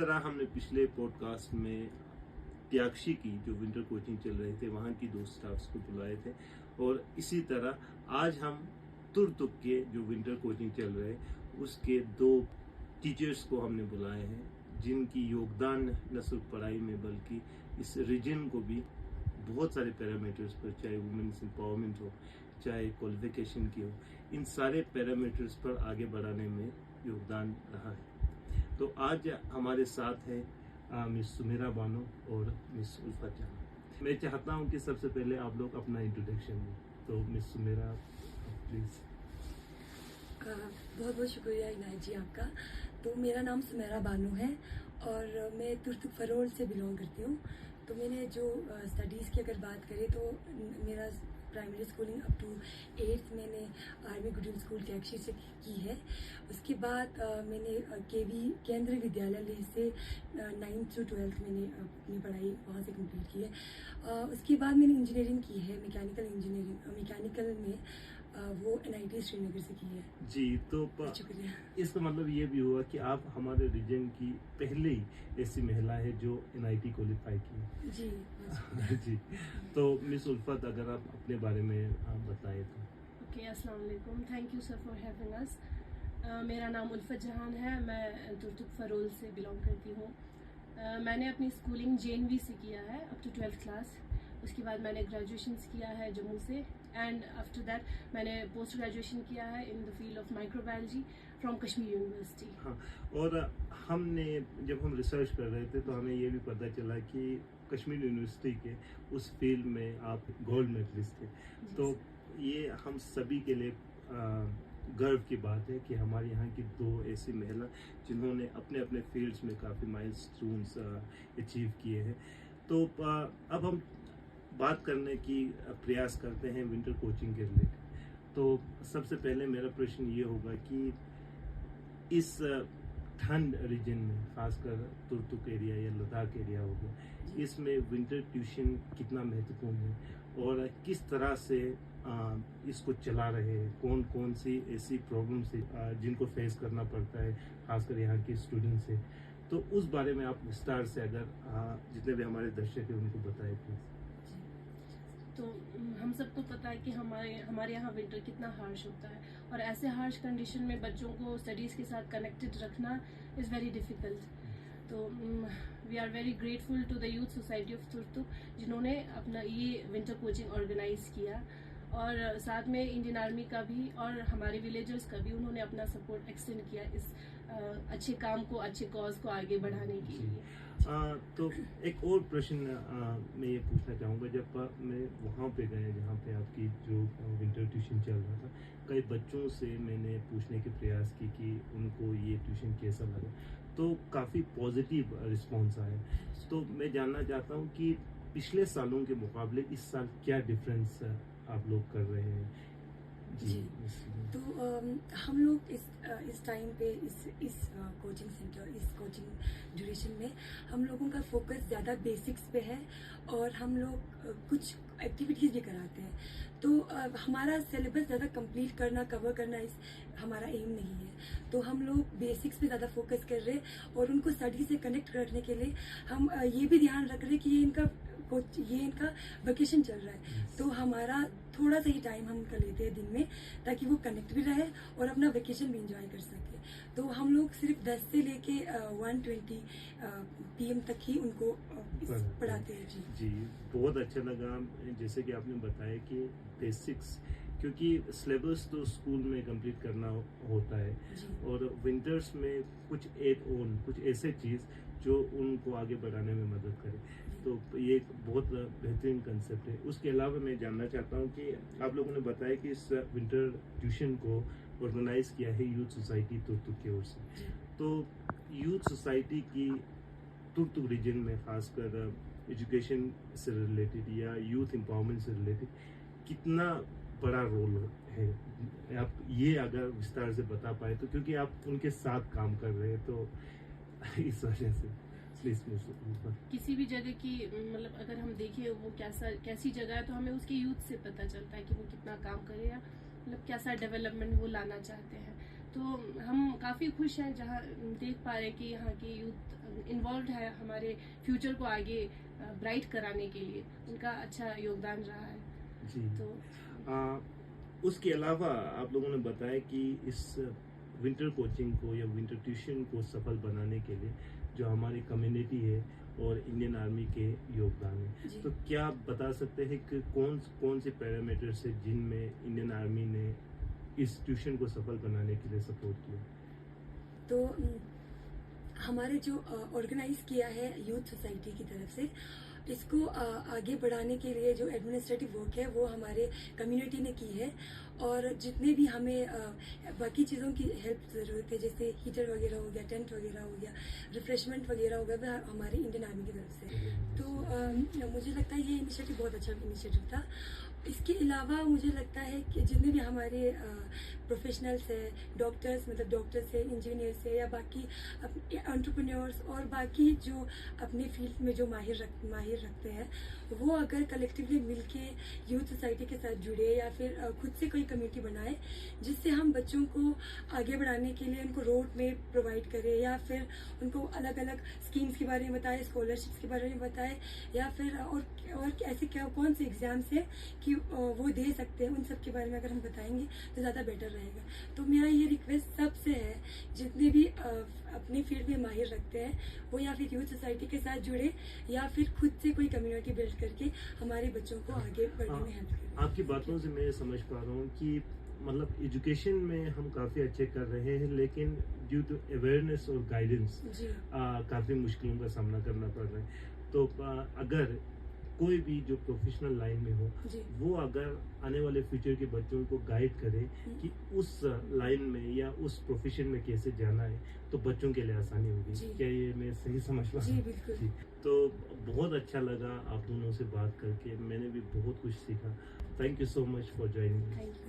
तरह हमने पिछले पॉडकास्ट में त्याक्षी की जो विंटर कोचिंग चल रहे थे वहाँ की 2 स्टाफ्स को बुलाए थे, और इसी तरह आज हम तुर्तुक के जो विंटर कोचिंग चल रहे हैं उसके 2 टीचर्स को हमने बुलाए हैं, जिनकी योगदान न सिर्फ पढ़ाई में बल्कि इस रीजन को भी बहुत सारे पैरामीटर्स पर, चाहे वुमेन्स एम्पावरमेंट हो, चाहे क्वालिफिकेशन की हो, इन सारे पैरामीटर्स पर आगे बढ़ाने में योगदान रहा है। तो आज हमारे साथ है मिस सुमेरा बानो और मिस उल्फत जहान। मैं चाहता हूं कि सबसे पहले आप लोग अपना इंट्रोडक्शन दें। तो मिस सुमेरा प्लीज। बहुत बहुत शुक्रिया इनायत जी आपका। तो मेरा नाम सुमेरा बानो है और मैं तुर्तुक फरोल से बिलोंग करती हूँ। तो मैंने जो स्टडीज़ की अगर बात करें तो मेरा primary schooling up to 8th मैंने आर्मी गुडियल स्कूल त्याक्षी से की है। उसके बाद मैंने केवी केंद्रीय विद्यालय से 9th to 12th मैंने अपनी पढ़ाई वहाँ से कंप्लीट की है। उसके बाद मैंने इंजीनियरिंग की है, मैकेनिकल में वो NIT श्रीनगर से की है जी। तो शुक्रिया। इसका मतलब ये भी हुआ कि आप हमारे रीजन की पहली ऐसी महिला है जो NIT क्वालिफाई की है। जी जी। तो मिस उल्फत, अगर आप अपने बारे में बताएं तो। ओके, अस्सलाम वालेकुम, thank you sir for having us. मेरा नाम उल्फत जहान है, मैं तुर्तुक फरोल से बिलोंग करती हूँ। मैंने अपनी स्कूलिंग JNV से किया है अप टू 12th क्लास। उसके बाद मैंने ग्रेजुएशन किया है जम्मू से, एंड आफ्टर दैट मैंने पोस्ट ग्रेजुएशन किया है in the field of microbiology from Kashmir university. हाँ, और हमने जब हम रिसर्च कर रहे थे तो हमें ये भी पता चला कि कश्मीर यूनिवर्सिटी के उस फील्ड में आप गोल्ड मेडलिस्ट थे। तो ये हम सभी के लिए गर्व की बात है कि हमारे यहाँ की 2 ऐसी महिला जिन्होंने अपने अपने फील्ड्स में काफ़ी माइलस्टोन्स अचीव किए हैं। तो अब हम बात करने की प्रयास करते हैं विंटर कोचिंग के रिलेटेड। तो सबसे पहले मेरा प्रश्न ये होगा कि इस ठंड रीजन में, खासकर तुर्तुक एरिया या लद्दाख एरिया हो गया, इसमें विंटर ट्यूशन कितना महत्वपूर्ण है और किस तरह से इसको चला रहे हैं, कौन कौन सी ऐसी प्रॉब्लम्स है जिनको फेस करना पड़ता है खासकर यहाँ के स्टूडेंट्स से। तो उस बारे में आप विस्तार से अगर जितने भी हमारे दर्शक हैं उनको बताएं प्लीज। तो हम सबको पता है कि हमारे यहाँ विंटर कितना हार्श होता है, और ऐसे हार्श कंडीशन में बच्चों को स्टडीज़ के साथ कनेक्टेड रखना इज़ वेरी डिफ़िकल्ट। तो we are very grateful to the youth society of Turtuk जिन्होंने अपना ये विंटर कोचिंग ऑर्गेनाइज किया, और साथ में इंडियन आर्मी का भी और हमारे विलेजर्स का भी उन्होंने अपना सपोर्ट एक्सटेंड किया इस अच्छे काम को, अच्छे कॉज को आगे बढ़ाने के लिए। तो एक और प्रश्न मैं ये पूछना चाहूँगा, जब मैं वहाँ पे गए जहाँ पे आपकी जो विंटर ट्यूशन चल रहा था, कई बच्चों से मैंने पूछने के प्रयास की कि उनको ये ट्यूशन कैसा लगा, तो काफ़ी पॉजिटिव रिस्पॉन्स आया। तो मैं जानना चाहता हूँ कि पिछले सालों के मुकाबले इस साल क्या डिफरेंस आप लोग कर रहे हैं। जी। तो हम लोग इस टाइम पे इस कोचिंग सेंटर, इस कोचिंग ड्यूरेशन में हम लोगों का फोकस ज़्यादा बेसिक्स पे है, और हम लोग कुछ एक्टिविटीज़ भी कराते हैं। तो हमारा सिलेबस ज़्यादा कंप्लीट करना, कवर करना हमारा एम नहीं है। तो हम लोग बेसिक्स पे ज़्यादा फोकस कर रहे हैं, और उनको स्टडी से कनेक्ट रखने के लिए हम ये भी ध्यान रख रहे हैं कि ये इनका वेकेशन चल रहा है, तो हमारा थोड़ा सा ही टाइम हम उनका लेते हैं दिन में, ताकि वो कनेक्ट भी रहे और अपना वेकेशन भी एंजॉय कर सके। तो हम लोग सिर्फ 10 से लेके 1:20 PM तक ही उनको पढ़ाते हैं। जी, बहुत अच्छा लगा जैसे कि आपने बताया कि बेसिक्स, क्योंकि सिलेबस तो स्कूल में कंप्लीट करना होता है, और विंटर्स में कुछ कुछ ऐसे चीज़ जो उनको आगे बढ़ाने में मदद करे। तो ये एक बहुत बेहतरीन कंसेप्ट है। उसके अलावा मैं जानना चाहता हूँ कि आप लोगों ने बताया कि इस विंटर ट्यूशन को ऑर्गेनाइज किया है यूथ सोसाइटी तुर्तुक की ओर से। तो यूथ सोसाइटी की तुर्तुक रीजन में खासकर एजुकेशन से रिलेटेड या यूथ एम्पावरमेंट से रिलेटेड कितना बड़ा रोल है, आप ये अगर विस्तार से बता पाए तो, क्योंकि आप उनके साथ काम कर रहे हैं, तो इस वजह से प्लीज। किसी भी जगह की मतलब अगर हम देखें वो कैसी जगह है, तो हमें उसके यूथ से पता चलता है कि वो कितना काम करे या मतलब कैसा डेवलपमेंट वो लाना चाहते हैं। तो हम काफ़ी खुश हैं जहाँ देख पा रहे हैं कि यहाँ की यूथ इन्वॉल्व है हमारे फ्यूचर को आगे ब्राइट कराने के लिए, उनका अच्छा योगदान रहा है। जी। तो उसके अलावा आप लोगों ने बताया कि इस विंटर कोचिंग को या विंटर ट्यूशन को सफल बनाने के लिए जो हमारी कम्युनिटी है और इंडियन आर्मी के योगदान है, जी। तो क्या आप बता सकते हैं कि कौन कौन से पैरामीटर्स है जिनमें इंडियन आर्मी ने इस ट्यूशन को सफल बनाने के लिए सपोर्ट किया? तो हमारे जो ऑर्गेनाइज किया है यूथ सोसाइटी की तरफ से, इसको आगे बढ़ाने के लिए जो एडमिनिस्ट्रेटिव वर्क है वो हमारे कम्युनिटी ने की है। और जितने भी हमें बाकी चीज़ों की हेल्प ज़रूरत है, जैसे हीटर वगैरह हो गया, टेंट वगैरह हो गया, रिफ्रेशमेंट वगैरह हो गया, वह हमारे इंडियन आर्मी की तरफ से। तो मुझे लगता है ये इनिशिएटिव बहुत अच्छा इनिशिएटिव था। इसके अलावा मुझे लगता है कि जितने भी हमारे प्रोफेशनल्स हैं, डॉक्टर्स मतलब डॉक्टर्स है, इंजीनियर्स है, या बाकी एंटरप्रेन्योर्स और बाकी जो अपने फील्ड में जो माहिर रखते हैं, वो अगर कलेक्टिवली मिलके यूथ सोसाइटी के साथ जुड़े या फिर खुद से कोई कमेटी बनाए, जिससे हम बच्चों को आगे बढ़ाने के लिए उनको रोड में प्रोवाइड करें, या फिर उनको अलग अलग स्कीम्स के बारे में बताए, स्कॉलरशिप्स के बारे में बताए, या फिर और ऐसे क्या कौन से एग्जाम्स हैं कि वो दे सकते हैं, उन सब के बारे में अगर हम बताएंगे तो ज़्यादा बेटर रहेगा। तो मेरा ये रिक्वेस्ट सबसे है, जितने भी अपने फील्ड में माहिर रखते हैं वो या फिर यूथ सोसाइटी के साथ जुड़े, या फिर खुद से कोई कम्युनिटी बिल्ड करके हमारे बच्चों को आगे बढ़ने में हेल्प करें। आपकी बातों से मैं समझ पा रहा हूँ कि मतलब एजुकेशन में हम काफ़ी अच्छे कर रहे हैं, लेकिन ड्यू टू अवेयरनेस और गाइडेंस जी। काफ़ी मुश्किलों का सामना करना पड़ रहा है। तो अगर कोई भी जो प्रोफेशनल लाइन में हो, जी। वो अगर आने वाले फ्यूचर के बच्चों को गाइड करे कि उस लाइन में या उस प्रोफेशन में कैसे जाना है, तो बच्चों के लिए आसानी होगी। जी। क्या ये मैं सही समझ पा रहा जी, हूँ? बिल्कुल। जी। तो बहुत अच्छा लगा आप दोनों से बात करके, मैंने भी बहुत कुछ सीखा। Thank you so much for joining. Thank you.